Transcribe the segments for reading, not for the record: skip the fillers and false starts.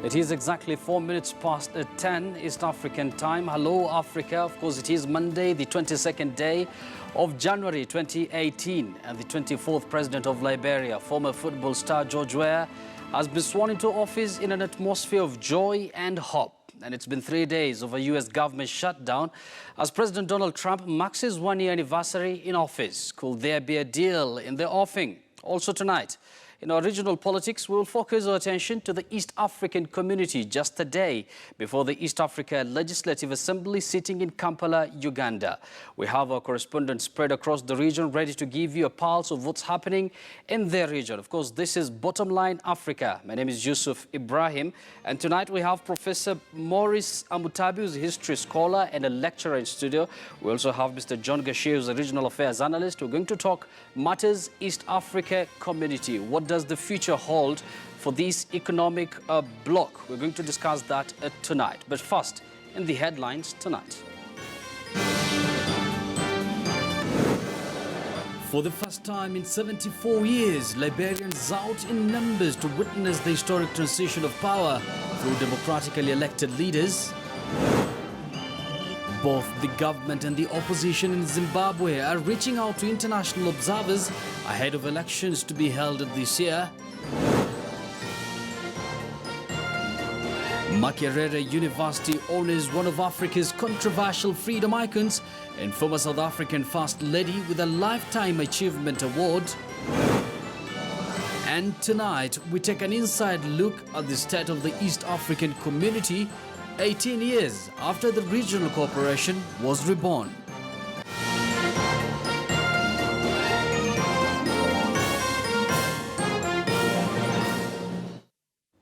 It is exactly 4 minutes past 10 East African time. Hello, Africa. Of course, it is Monday, the 22nd day of January 2018, and the 24th president of Liberia, former football star George Weah, has been sworn into office in an atmosphere of joy and hope. And it's been 3 days of a U.S. government shutdown as President Donald Trump marks his one-year anniversary in office. Could there be a deal in the offing? Also tonight, in our regional politics, we will focus our attention to the East African community just a day before the East Africa Legislative Assembly sitting in Kampala, Uganda. We have our correspondents spread across the region ready to give you a pulse of what's happening in their region. Of course, this is Bottomline Africa. My name is Yusuf Ibrahim, and tonight we have Professor Maurice Amutabi, who's a history scholar and a lecturer in studio. We also have Mr. John Gashie, who's a regional affairs analyst. We're going to talk matters East Africa community. What does the future hold for this economic bloc? We're going to discuss that tonight. But first, in the headlines tonight. For the first time in 74 years, Liberians out in numbers to witness the historic transition of power through democratically elected leaders. Both the government and the opposition in Zimbabwe are reaching out to international observers ahead of elections to be held this year. Makerere University honors one of Africa's controversial freedom icons and former South African First Lady with a Lifetime Achievement Award. And tonight, we take an inside look at the state of the East African community 18 years after the regional corporation was reborn.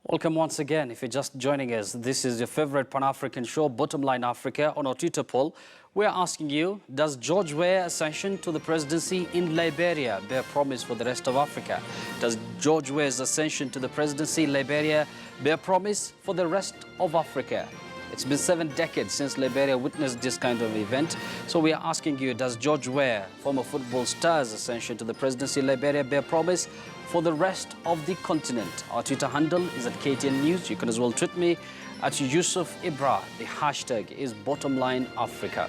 Welcome once again. If you're just joining us, this is your favorite Pan-African show, Bottomline Africa. On our Twitter poll, we're asking you, does George Weah's ascension to the presidency in Liberia bear promise for the rest of Africa? Does George Weah's ascension to the presidency in Liberia bear promise for the rest of Africa? It's been 7 decades since Liberia witnessed this kind of event. So we are asking you, does George Weah, former football star's ascension to the presidency in Liberia, bear promise for the rest of the continent? Our Twitter handle is at KTN News. You can as well tweet me at Yusuf Ibra. The hashtag is Bottomline Africa.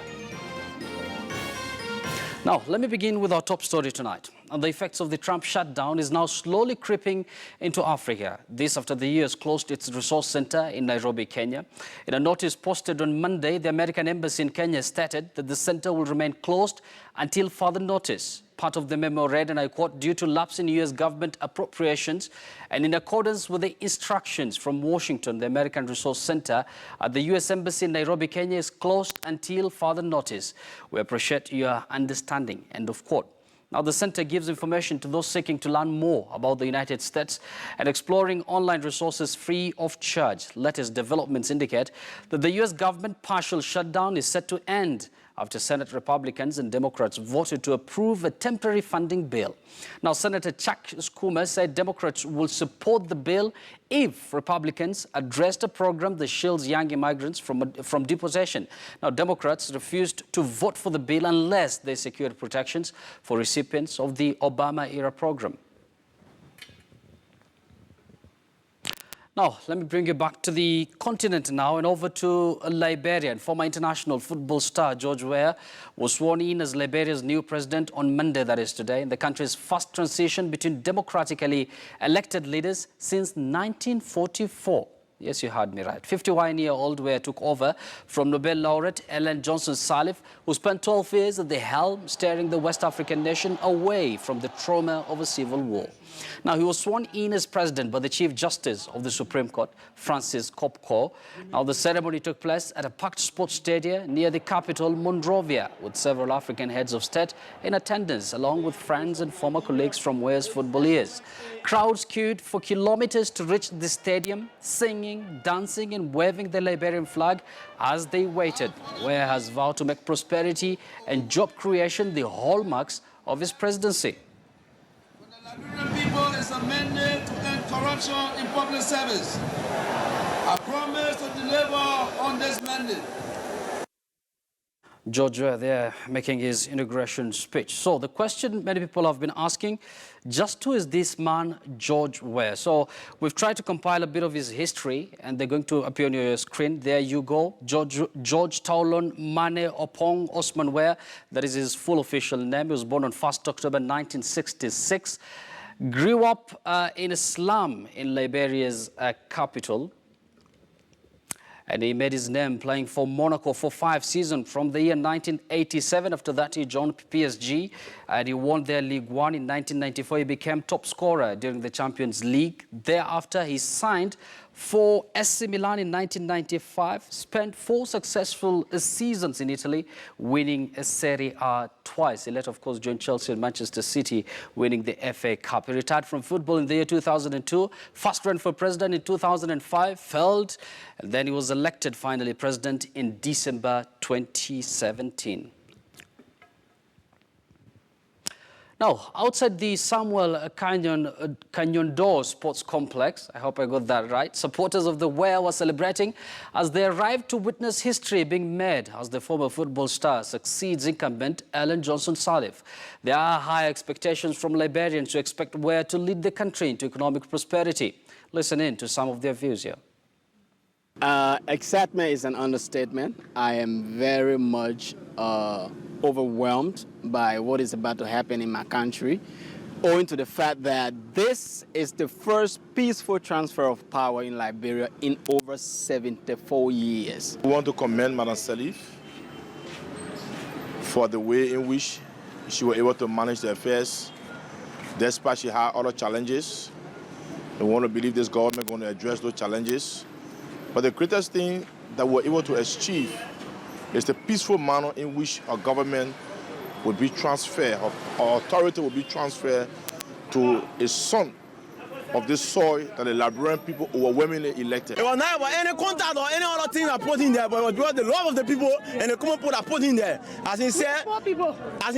Now, let me begin with our top story tonight. And the effects of the Trump shutdown is now slowly creeping into Africa. This after the US closed its resource center in Nairobi, Kenya. In a notice posted on Monday, the American embassy in Kenya stated that the center will remain closed until further notice. Part of the memo read, and I quote, due to lapse in US government appropriations and in accordance with the instructions from Washington, the American Resource Center at the US Embassy in Nairobi, Kenya is closed until further notice. We appreciate your understanding, end of quote. Now, the center gives information to those seeking to learn more about the United States and exploring online resources free of charge. Latest developments indicate that the U.S. government partial shutdown is set to end after Senate Republicans and Democrats voted to approve a temporary funding bill. Now, Senator Chuck Schumer said Democrats will support the bill if Republicans addressed a program that shields young immigrants from deportation. Now, Democrats refused to vote for the bill unless they secured protections for recipients of the Obama-era program. Now, let me bring you back to the continent now and over to Liberia. And former international football star George Weah was sworn in as Liberia's new president on Monday, that is today, in the country's first transition between democratically elected leaders since 1944. Yes, you heard me right. 51-year-old Weah took over from Nobel laureate Ellen Johnson Sirleaf, who spent 12 years at the helm, steering the West African nation away from the trauma of a civil war. Now, he was sworn in as president by the Chief Justice of the Supreme Court, Francis Kopko. Now, the ceremony took place at a packed sports stadium near the capital, Monrovia, with several African heads of state in attendance, along with friends and former colleagues from Weah's football years. Crowds queued for kilometers to reach the stadium, singing, dancing, and waving the Liberian flag as they waited. Weah has vowed to make prosperity and job creation the hallmarks of his presidency. The Liberian people is a mandate to end corruption in public service. I promise to deliver on this mandate. George Weah there making his inauguration speech. So the question many people have been asking, just who is this man, George Weah? So we've tried to compile a bit of his history, and they're going to appear on your screen. There you go. George Taulon Mane Opong Osman Weah. That is his full official name. He was born on 1st October 1966. Grew up in a slum in Liberia's capital. And he made his name playing for Monaco for 5 seasons from the year 1987. After that, he joined PSG and he won their League One. In 1994, he became top scorer during the Champions League. Thereafter, he signed for AC Milan in 1995, spent 4 successful seasons in Italy, winning a Serie A twice. He later, of course, joined Chelsea and Manchester City, winning the FA Cup. He retired from football in the year 2002, first ran for president in 2005, failed, and then he was elected finally president in December 2017. Now, outside the Samuel Canyon Door Sports Complex, I hope I got that right, supporters of the Weah were celebrating as they arrived to witness history being made as the former football star succeeds incumbent Ellen Johnson-Sirleaf. There are high expectations from Liberians who expect Weah to lead the country into economic prosperity. Listen in to some of their views here. Excitement is an understatement. I am very much overwhelmed by what is about to happen in my country, owing to the fact that this is the first peaceful transfer of power in Liberia in over 74 years. We want to commend Madam Sirleaf for the way in which she was able to manage the affairs, despite she had other challenges. We want to believe this government is going to address those challenges. But the greatest thing that we're able to achieve is the peaceful manner in which our government will be transferred, our authority will be transferred to a son of this soil that the Liberian people overwhelmingly elected. It was not about any contact or any other thing I put in there, but it was because the love of the people and the common people that put in there. As he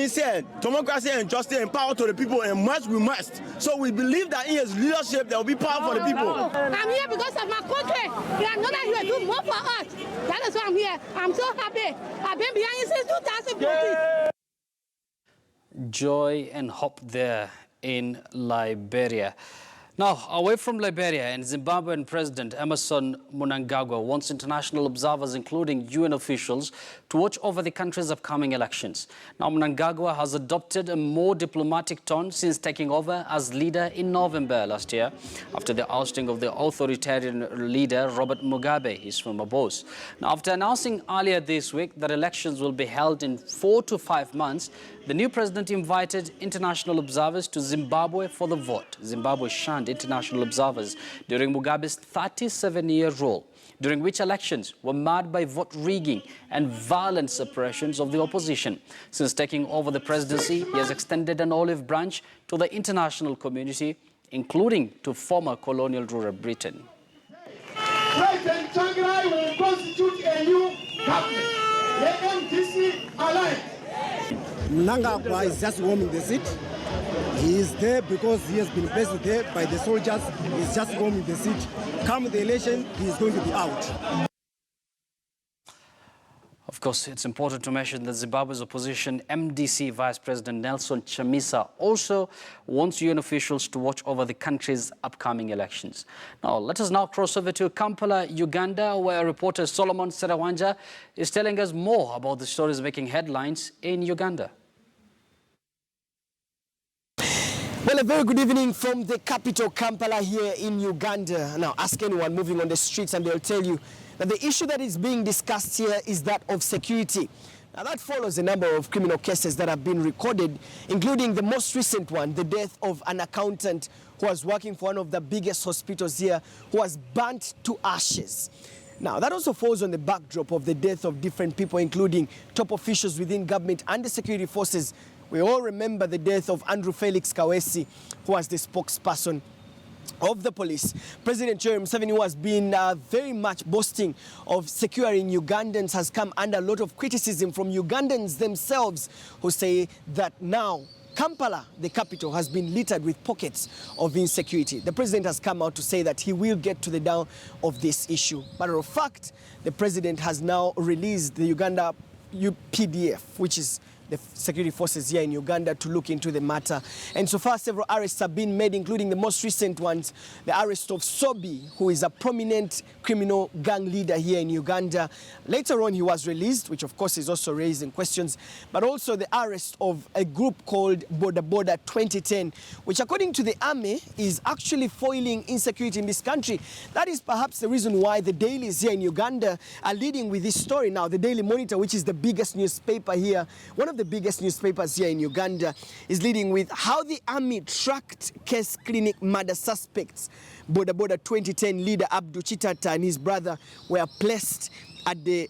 said, democracy and justice and power to the people, and much we must. So we believe that in his leadership there will be power for the people. I'm here because of my country. I know that he will do more for us. That is why I'm here. I'm so happy. I've been behind you since 2014. Joy and hope there in Liberia. Now, away from Liberia, and Zimbabwean President Emmerson Mnangagwa wants international observers, including UN officials, to watch over the country's upcoming elections. Now, Mnangagwa has adopted a more diplomatic tone since taking over as leader in November last year, after the ousting of the authoritarian leader Robert Mugabe, his former boss. Now, after announcing earlier this week that elections will be held in 4 to 5 months, the new president invited international observers to Zimbabwe for the vote. Zimbabwe shunned international observers during Mugabe's 37-year rule, during which elections were marred by vote rigging and violent suppressions of the opposition. Since taking over the presidency, he has extended an olive branch to the international community, including to former colonial ruler Britain. President Tsvangirai will constitute a new government. The MDC alliance. Mnangagwa is just warming the seat. He is there because he has been placed there by the soldiers. He's just warming the seat. Come the election, he is going to be out. Of course, it's important to mention that Zimbabwe's opposition MDC Vice President Nelson Chamisa also wants UN officials to watch over the country's upcoming elections. Now, let us now cross over to Kampala, Uganda, where reporter Solomon Serawanja is telling us more about the stories making headlines in Uganda. Well, a very good evening from the capital, Kampala, here in Uganda. Now, ask anyone moving on the streets and they'll tell you that the issue that is being discussed here is that of security. Now, that follows a number of criminal cases that have been recorded, including the most recent one, the death of an accountant who was working for one of the biggest hospitals here, who was burnt to ashes. Now, that also falls on the backdrop of the death of different people, including top officials within government and the security forces. We all remember the death of Andrew Felix Kawesi, who was the spokesperson of the police. President Yoweri Museveni, who has been very much boasting of securing Ugandans, has come under a lot of criticism from Ugandans themselves, who say that now Kampala, the capital, has been littered with pockets of insecurity. The president has come out to say that he will get to the down of this issue. Matter of fact, the president has now released the Uganda UPDF, which is the security forces here in Uganda, to look into the matter. And so far, several arrests have been made, including the most recent ones, the arrest of Sobi, who is a prominent criminal gang leader here in Uganda. Later on, he was released, which of course is also raising questions, but also the arrest of a group called Boda Boda 2010, which according to the army is actually foiling insecurity in this country. That is perhaps the reason why the dailies here in Uganda are leading with this story now. The Daily Monitor, which is the biggest newspaper here, one of the biggest newspapers here in Uganda, is leading with how the army tracked case clinic murder suspects. Boda Boda 2010 leader Abdul Chitata and his brother were placed at the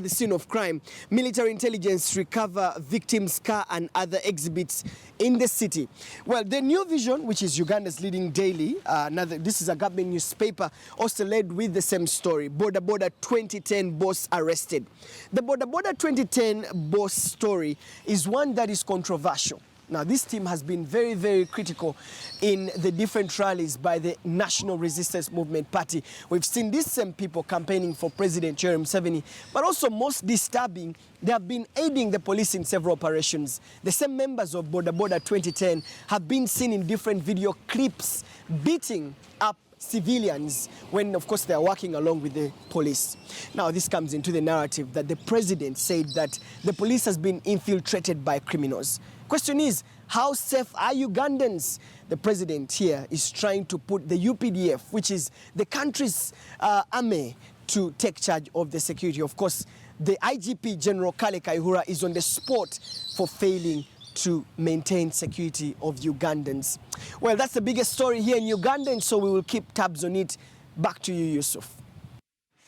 scene of crime. Military intelligence recover victims' car and other exhibits in the city. Well, the New Vision, which is Uganda's leading daily, this is a government newspaper, also led with the same story. Boda Boda 2010 boss arrested. The Boda Boda 2010 boss story is one that is controversial. Now, this team has been very, very critical in the different rallies by the National Resistance Movement Party. We've seen these same people campaigning for President George Weah, but also most disturbing, they have been aiding the police in several operations. The same members of Boda Boda 2010 have been seen in different video clips beating up civilians when, of course, they are working along with the police. Now, this comes into the narrative that the president said that the police has been infiltrated by criminals. Question is, how safe are Ugandans? The president here is trying to put the UPDF, which is the country's army, to take charge of the security. Of course, the IGP General Kale Kaihura is on the spot for failing to maintain security of Ugandans. Well, that's the biggest story here in Uganda, and so we will keep tabs on it. Back to you, Yusuf.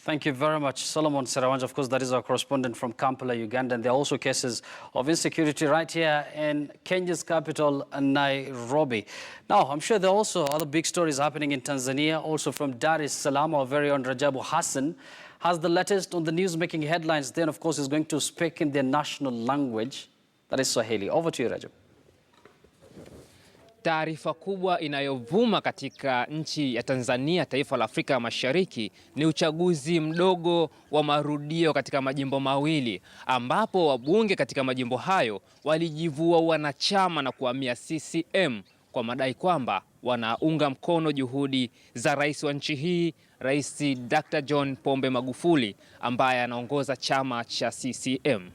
Thank you very much, Solomon Serawanja. Of course, that is our correspondent from Kampala, Uganda. And there are also cases of insecurity right here in Kenya's capital, Nairobi. Now, I'm sure there are also other big stories happening in Tanzania. Also from Dar es Salaam, our very own Rajabu Hassan has the latest on the news-making headlines. Then, of course, is going to speak in their national language, that is Swahili. Over to you, Rajabu. Taarifa kubwa inayovuma katika nchi ya Tanzania, taifa la Afrika ya Mashariki, ni uchaguzi mdogo wa marudio katika majimbo mawili, ambapo wabunge katika majimbo hayo walijivua wanachama na kuhamia CCM kwa madai kwamba wanaunga mkono juhudi za rais wa nchi hii, Rais Dr. John Pombe Magufuli, ambaye anaongoza chama cha CCM.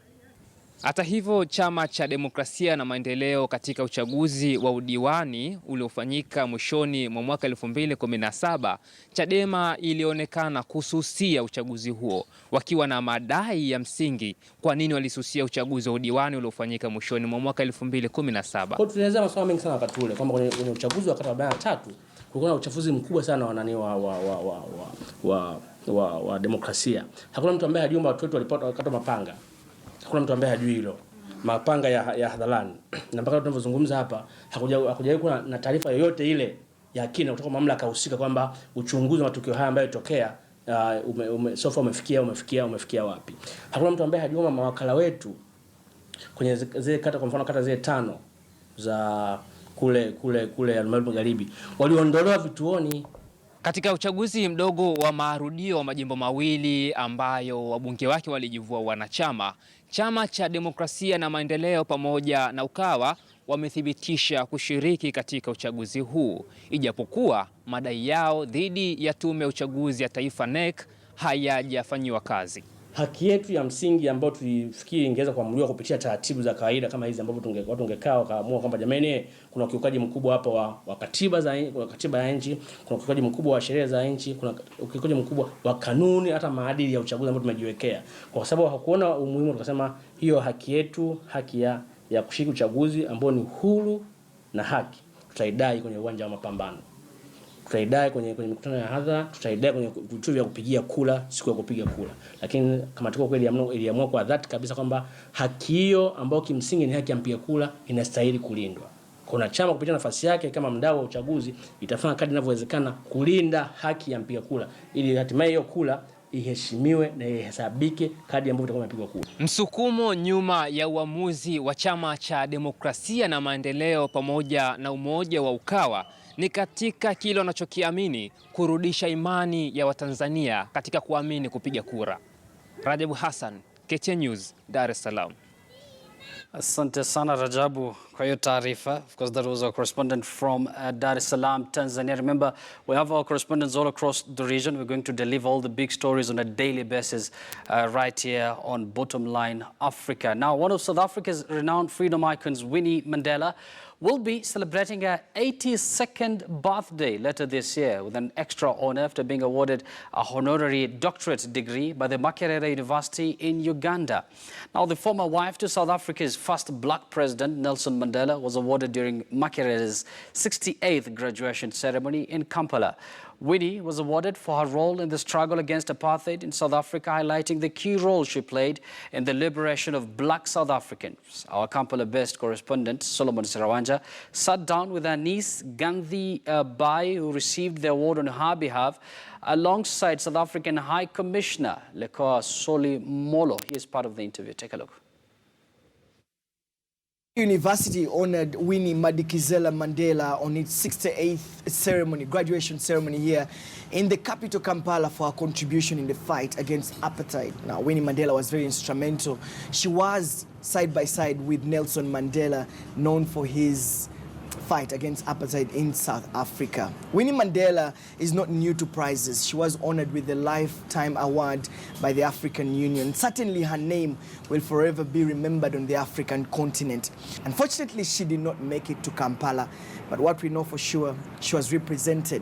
Hata hivyo, chama cha demokrasia na maendeleo katika uchaguzi wa udiwani uliofanyika mwishoni mwa mwaka 2017, Chadema ilionekana kususia uchaguzi huo, wakiwa na madai ya msingi kwa nini walisusia uchaguzi wa udiwani uliofanyika mwishoni mwa mwaka 2017. Kwa tunaeleza masuala mengi sana wakati ule, kwamba kwenye uchaguzi wa 43 kulikuwa na uchafuzi mkubwa sana wa demokrasia. Hakuna mtu ambaye hajui watu wetu walipata wakati mapanga. Hakuna mtu ambaye hajui hilo. Mapanga ya hadharani. Na mpaka tunavyozungumza hapa, hakujawahi kuwa na taarifa yoyote ile ya kina kutoka mamlaka husika kwamba uchunguzi wa matukio haya ambayo yatokea sofa umefikia wapi. Hakuna mtu ambaye hajui mawakala wetu kwenye zile kata, kwa mfano kata zile 5 za kule Magharibi waliondolewa vituoni. Katika uchaguzi mdogo wa marudio wa majimbo mawili ambayo wabunge wake walijivua wanachama, chama cha demokrasia na maendeleo pamoja na Ukawa wamethibitisha kushiriki katika uchaguzi huu, ijapokuwa madai yao dhidi ya tume ya uchaguzi ya taifa NEC hayajafanyiwa kazi. Haki yetu ya msingi ambayo tulifikiri ingeweza kuamuliwa kupitia taratibu za kawaida kama hizi, ambapo watu tungekaa wakaamua kwamba jamani, kuna ukiukaji mkubwa hapa wa katiba ya nchi, kuna ukiukaji mkubwa wa sheria za nchi, kuna ukiukaji mkubwa wa kanuni, hata maadili ya uchaguzi ambayo tumejiwekea. Kwa sababu hakuona umuhimu, tukasema hiyo haki yetu, haki ya kushiriki uchaguzi ambao ni huru na haki, tutaidai kwenye uwanja wa mapambano. Tutaidai kwenye mikutano ya hadhara, tutaidai kwenye vituo vya kupigia kura siku ya kupiga kura. Lakini kama tuko kweli iliamua kwa dhati kabisa kwamba haki hiyo ambayo kimsingi ni haki ya mpiga kura inastahili kulindwa. Kuna chama kupitia nafasi yake kama mdau wa uchaguzi itafanya kadri inavyowezekana kulinda haki ya mpiga kura, ili hatimaye hiyo kura iheshimiwe na ihesabike kadri ambavyo itakuwa imepigwa kura. Msukumo nyuma ya uamuzi wa chama cha demokrasia na maendeleo pamoja na umoja wa Ukawa ni katika kile wanachokiamini kurudisha imani ya Watanzania katika kuamini kupiga kura. Rajabu Hassan, KTN News, Dar es Salaam. Asante sana Rajabu kwa hiyo taarifa. Of course, that was our correspondent from Dar es Salaam, Tanzania. Remember, we have our correspondents all across the region. We're going to deliver all the big stories on a daily basis right here on Bottomline Africa. Now, one of South Africa's renowned freedom icons, Winnie Mandela, will be celebrating her 82nd birthday later this year with an extra honor after being awarded a honorary doctorate degree by the Makerere University in Uganda. Now, the former wife to South Africa's first black president, Nelson Mandela, was awarded during Makerere's 68th graduation ceremony in Kampala. Winnie was awarded for her role in the struggle against apartheid in South Africa, highlighting the key role she played in the liberation of black South Africans. Our Kampala-based correspondent, Solomon Sirawanja, sat down with her niece, Gandhi Bai, who received the award on her behalf, alongside South African High Commissioner, Lekoa Soli Molo. He is part of the interview. Take a look. University honored Winnie Madikizela Mandela on its 68th ceremony, graduation ceremony here in the capital Kampala for her contribution in the fight against apartheid. Now, Winnie Mandela was very instrumental. She was side by side with Nelson Mandela, known for his fight against apartheid in South Africa. Winnie Mandela is not new to prizes. She was honored with the Lifetime Award by the African Union. Certainly her name will forever be remembered on the African continent. Unfortunately, she did not make it to Kampala, but what we know for sure, she was represented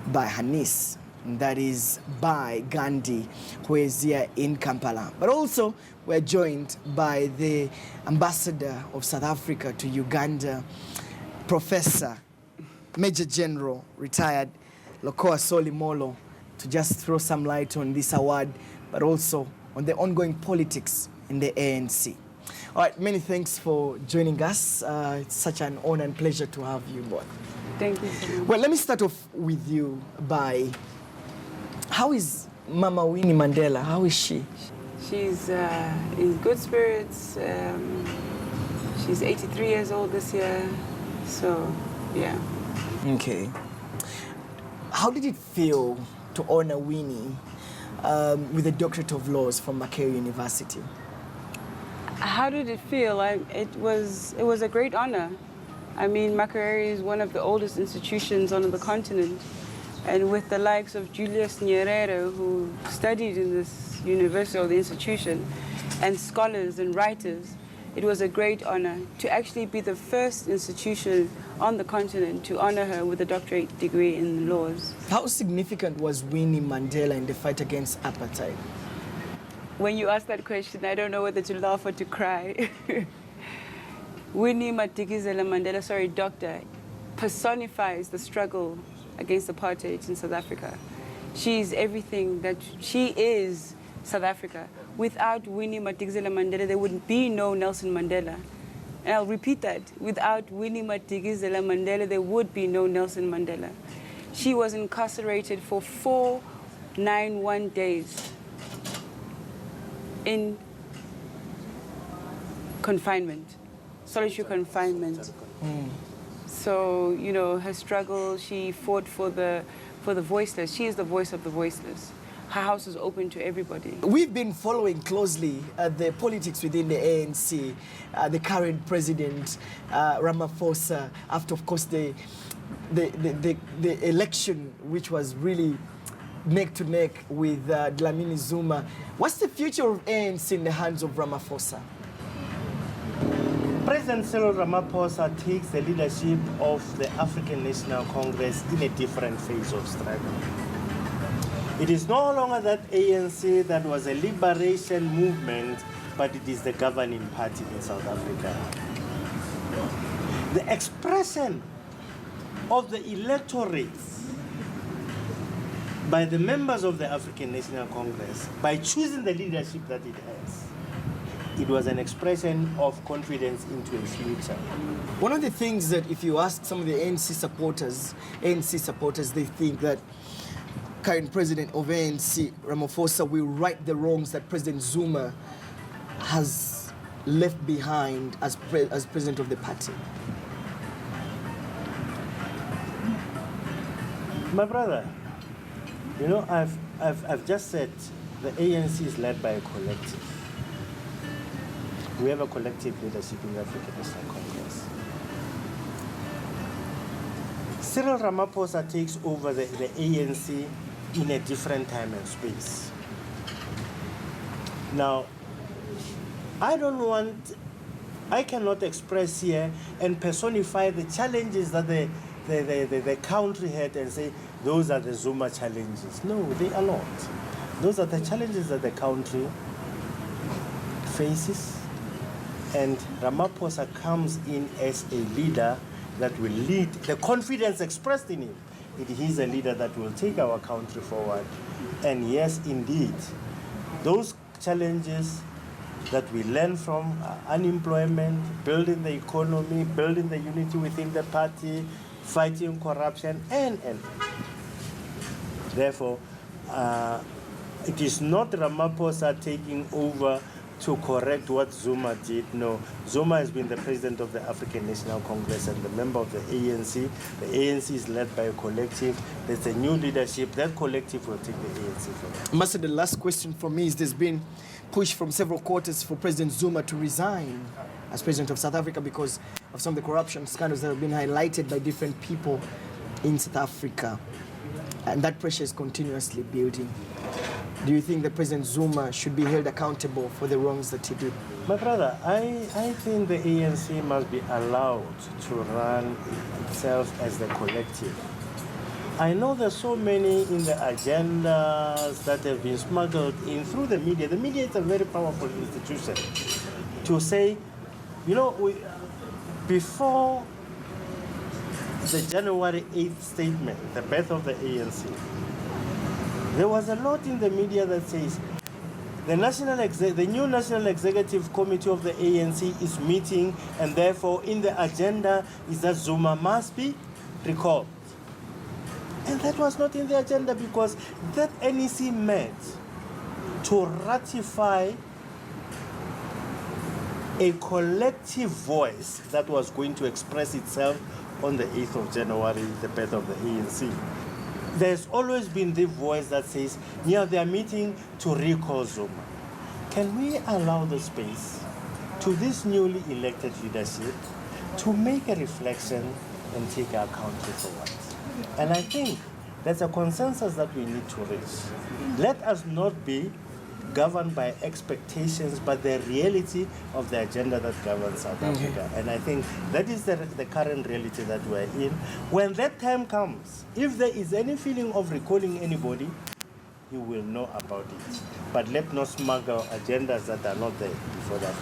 by her niece, and that is by Gandhi, who is here in Kampala. But also, we're joined by the ambassador of South Africa to Uganda, Professor, Major General, retired Lekoa Soli Molo, to just throw some light on this award, but also on the ongoing politics in the ANC. All right, many thanks for joining us. It's such an honor and pleasure to have you both. Thank you so much. Well, let me start off with you by, how is Mama Winnie Mandela? How is she? She's in good spirits. She's 83 years old this year. So, yeah. Okay. How did it feel to honor Winnie with a doctorate of laws from Makerere University? How did it feel? It was a great honor. I mean, Makerere is one of the oldest institutions on the continent, and with the likes of Julius Nyerere, who studied in this university or the institution, and scholars and writers, it was a great honor to actually be the first institution on the continent to honor her with a doctorate degree in laws. How significant was Winnie Mandela in the fight against apartheid? When you ask that question, I don't know whether to laugh or to cry. Winnie Madikizela Mandela, doctor, personifies the struggle against apartheid in South Africa. She's everything that she is. South Africa. Without Winnie Madikizela Mandela, there would be no Nelson Mandela. And I'll repeat that. Without Winnie Madikizela Mandela, there would be no Nelson Mandela. She was incarcerated for 491 days in confinement, solitary confinement. So, you know, her struggle, she fought for the voiceless. She is the voice of the voiceless. Her house is open to everybody. We've been following closely the politics within the ANC, the current president, Ramaphosa, after, of course, the election, which was really neck to neck with Dlamini Zuma. What's the future of ANC in the hands of Ramaphosa? President Cyril Ramaphosa takes the leadership of the African National Congress in a different phase of struggle. It is no longer that ANC that was a liberation movement, but it is the governing party in South Africa. The expression of the electorate by the members of the African National Congress, by choosing the leadership that it has, it was an expression of confidence into a future. One of the things that if you ask some of the ANC supporters, they think that current president of ANC, Ramaphosa, will right the wrongs that President Zuma has left behind as president of the party. My brother, you know, I've just said the ANC is led by a collective. we have a collective leadership in the African National Congress. Cyril Ramaphosa takes over the ANC in a different time and space. Now, I cannot express here and personify the challenges that the country had and say, those are the Zuma challenges. No, they are not. Those are the challenges that the country faces, and Ramaphosa comes in as a leader that will lead, the confidence expressed in him. He's a leader that will take our country forward. And yes, indeed, those challenges that we learn from unemployment, building the economy, building the unity within the party, fighting corruption, and. Therefore, it is not Ramaphosa taking over to correct what Zuma did. No, Zuma has been the president of the African National Congress and the member of the ANC. The ANC is led by a collective. There's a new leadership. That collective will take the ANC forward. Master, the last question for me is, there's been push from several quarters for President Zuma to resign as president of South Africa because of some of the corruption scandals that have been highlighted by different people in South Africa. And that pressure is continuously building. Do you think that President Zuma should be held accountable for the wrongs that he did? My brother, I think the ANC must be allowed to run itself as the collective. I know there's so many in the agendas that have been smuggled in through the media. The media is a very powerful institution. To say, you know, before the January 8th statement, the birth of the ANC, there was a lot in the media that says the new National Executive Committee of the ANC is meeting, and therefore in the agenda is that Zuma must be recalled. And that was not in the agenda, because that NEC met to ratify a collective voice that was going to express itself on the 8th of January, the birth of the ANC. There's always been the voice that says, yeah, they are meeting to recall Zuma. Can we allow the space to this newly elected leadership to make a reflection and take our country forward? And I think there's a consensus that we need to reach. Let us not be governed by expectations, but the reality of the agenda that governs South Africa. And I think that is the current reality that we're in. When that time comes, if there is any feeling of recalling anybody, you will know about it. But let not smuggle agendas that are not there before that.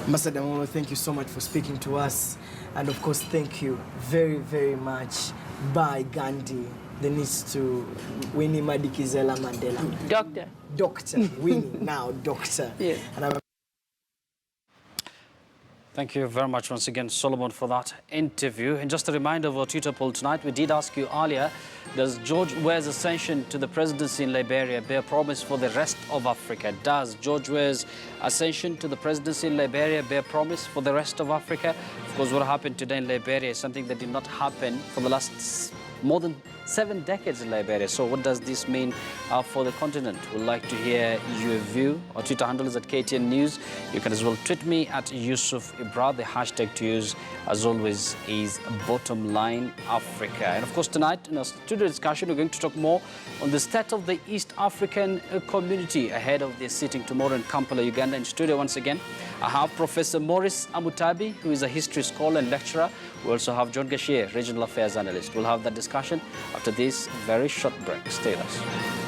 Master Damono, thank you so much for speaking to us. And of course, thank you very, very much. By Gandhi, the needs to Winnie Madikizela Mandela. Doctor. Doctor. Winnie, now doctor. Yes. And Thank you very much once again, Solomon, for that interview. And just a reminder of our Twitter poll tonight, we did ask you earlier, does George Weah's ascension to the presidency in Liberia bear promise for the rest of Africa? Does George Weah's ascension to the presidency in Liberia bear promise for the rest of Africa? Of course, what happened today in Liberia is something that did not happen for the last more than 7 decades in Liberia. So what does this mean for the continent? We'd like to hear your view. Our Twitter handle is at KTN News. You can as well tweet me at Yusuf Ibra. The hashtag to use, as always, is Bottomline Africa. And of course, tonight in our studio discussion, we're going to talk more on the state of the East African community ahead of their sitting tomorrow in Kampala, Uganda. In studio once again, I have Professor Maurice Amutabi, who is a history scholar and lecturer. We also have John Gashier, regional affairs analyst. We'll have that discussion after this very short break. Stay with us.